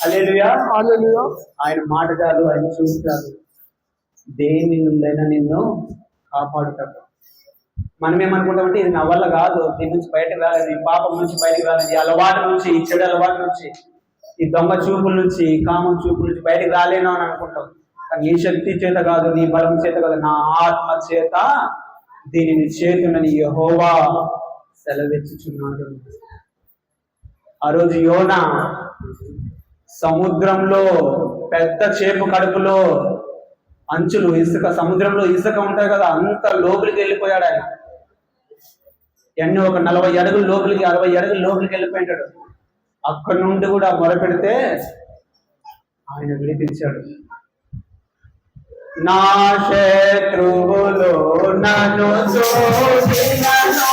హల్లెలూయా హల్లెలూయా. ఆయన మాట చాలు, ఆయన చూస్తాడు. దేని నుండైనా నిన్ను కాపాడుతాడు. మనం ఏమనుకుంటామంటే ఇది నా వల్ల కాదు, దీని నుంచి బయటకు రాలేదు, ఈ పాపం నుంచి బయటకు రాలేదు, ఈ అలవాటు నుంచి, ఈ చెడు అలవాటు నుంచి, ఈ దొంగ చూపుల నుంచి, ఈ కామం చూపుల నుంచి బయటకు రాలేను అని అనుకుంటాం. కానీ నీ శక్తి చేత కాదు, నీ బలం చేత కాదు, నా ఆత్మ చేత దీనిని చేతునని యెహోవా సెలవిచ్చుచున్నాడు. ఆ రోజు యోనా సముద్రంలో పెద్ద చేప కడుపులో అంచులు ఇసుక, సముద్రంలో ఇసుక ఉంటాయి కదా, అంత లోపలికి వెళ్ళిపోయాడు ఆయన. ఎన్నో ఒక 40 అడుగులు లోపలికి, 60 అడుగులు లోపలికి వెళ్ళిపోయాడు. అక్కడి నుండి కూడా మొరపెడితే ఆయన విడిపించాడు. నా శత్రువులు నన్ను చూసినను